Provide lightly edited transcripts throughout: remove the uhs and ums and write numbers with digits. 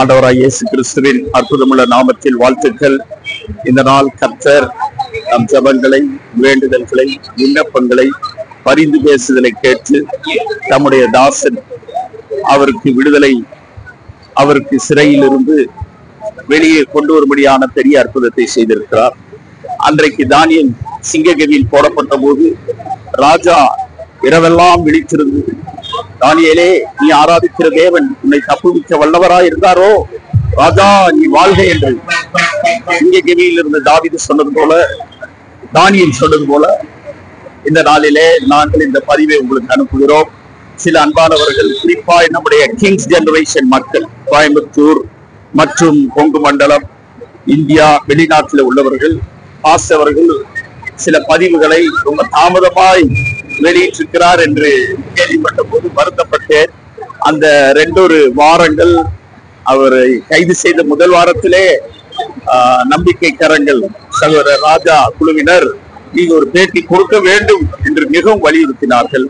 ஆண்டவராய் இயேசு கிறிஸ்துவின் அற்புதமுள்ள நாமத்தில் வாழ்த்துக்கள். இந்த நாள் கர்த்தர் நம் ஜெபங்களை, வேண்டுதல்களை, விண்ணப்பங்களை, பரிந்து பேசுதலை கேட்டு தம்முடைய தாசன் அவருக்கு விடுதலை, அவருக்கு சிறையில் இருந்து வெளியே கொண்டு வரும்படியான பெரிய அற்புதத்தை செய்திருக்கிறார். அன்றைக்கு தானியேல் சிங்ககவியில் போடப்பட்ட போது ராஜா இரவெல்லாம் விழித்திருந்து, தானியேலே, நீ ஆராதிக்கிற தேவன் உன்னை தப்புவிக்க வல்லவராய் இருந்தாரோ, ராஜா நீ வாழ்க என்று சிங்ககவியில் இருந்த தாவீது சொன்னது போல, தானியேல் சொன்னது போல இந்த நாளிலே நாங்கள் இந்த பதிவை உங்களுக்கு அனுப்புகிறோம். சில அன்பானவர்கள், குறிப்பாய் நம்முடைய கிங்ஸ் ஜெனரேஷன் மக்கள், கோயம்புத்தூர் மற்றும் கொங்கு மண்டலம், இந்தியா, வெளிநாட்டில் உள்ளவர்கள், ஆசவர்கள் சில பதிவுகளை ரொம்ப தாமதமாய் வெளியிட்டிருக்கிறார் என்று கேள்விப்பட்ட போது வருத்தப்பட்டேன். அந்த 2 வாரங்கள் அவரை கைது செய்த முதல் வாரத்திலே நம்பிக்கை கரங்கள் சகோதரர் ராஜா குழுவினர் நீங்க ஒரு பேட்டி கொடுக்க வேண்டும் என்று மிகவும் வலியுறுத்தினார்கள்.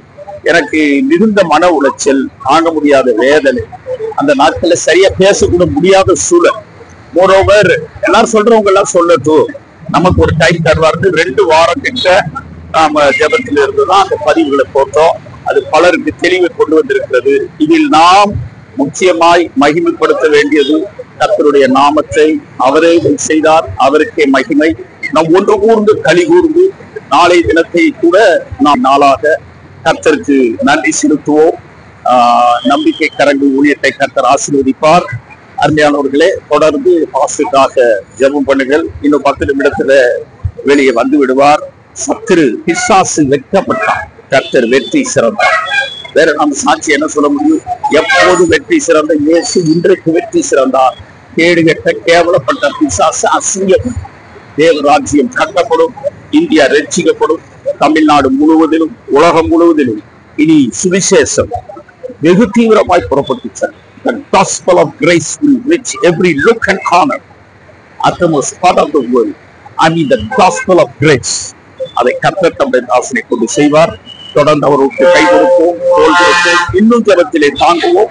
எனக்கு மிகுந்த மன உளைச்சல், தாங்க முடியாத வேதனை, அந்த நாட்கள்ல சரியா பேசக்கூட முடியாத சூழல். மோரோவர் எல்லாரும் சொல்றவங்க எல்லாம் சொல்லட்டும், நமக்கு ஒரு டைம் தருவார்கள். 2 வாரம் கிட்ட நாம ஜெபத்தில் இருந்துதான் அந்த பதிவுகளை போட்டோம். அது பலருக்கு தெளிவை கொண்டு வந்திருக்கிறது. இதில் நாம் முக்கியமாய் மகிமைப்படுத்த வேண்டியது கர்த்தருடைய நாமத்தை. அவரே செய்தார், அவருக்கே மகிமை. நாம் ஒன்று கூர்ந்து களி கூர்ந்து நாளை தினத்தை கூட நாம் நாளாக கர்த்தருக்கு நன்றி செலுத்துவோம். நம்பிக்கை கரங்கள் ஊழியத்தை கர்த்தர் ஆசீர்வதிப்பார். அருமையானவர்களே, தொடர்ந்து பாஸ்டுக்காக ஜெபம் பண்ணுங்கள். இன்னும் 10 நிமிடத்துல வெளியே வந்து விடுவார். சத்துரு பிசாசு வெட்கப்பட்டான், கர்த்தர் வெற்றி சிறந்தார். வேற நம்ம சாட்சி என்ன சொல்ல முடியும்? எப்போது வெற்றி சிறந்த இயேசு இன்றைக்கு வெற்றி சிறந்தார். கேடுகட்ட கேவலப்பட்ட பிசாசு அசிங்கப்படும். தேவ ராஜ்யம் கட்டப்படும், இந்தியா ரட்சிக்கப்படும். தமிழ்நாடு முழுவதிலும், உலகம் முழுவதிலும் இனி சுவிசேஷம் வெகு தீவிரமாய் புறப்பட்டு the gospel of grace will reach every nook and corner, uttermost part of the world. I mean the gospel of grace. அதை கர்த்தர் தம்முடைய தாசனை கொண்டு செய்வார். தொடர்ந்து அவருக்கு கை கொடுப்போம், தோள் கொடுப்போம், இன்னும் ஜெபத்திலே தாங்குவோம்.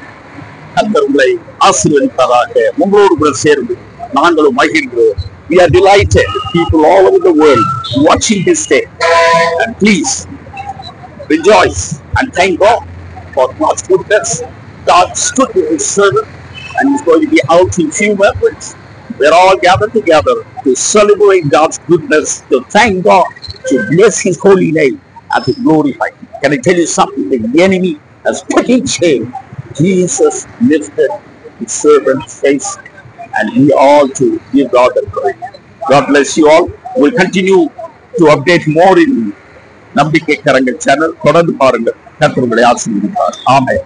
கர்த்தர் உங்களை ஆசீர்வதிப்பதாக. உங்களோடு கூட சேர்ந்து நாங்களும் மகிழ்கிறோம். We are delighted, people all over the world watching this day, and please rejoice and thank God for God's goodness. God stood with his servant and is going to be out in few moments. We're all gathered together to celebrate God's goodness, to thank God, to bless his holy name, and to glorify him. Can I tell you something? The enemy has put in shame. Jesus lifted his servant's face, and we all to give God the praise. God bless you all. We'll continue to update more in நம்பிக்கை கரங்கள் channel. தொடர்ந்து பாருங்கள். கர்த்தர் உங்களை ஆசீர்வதிப்பார். ஆமென்.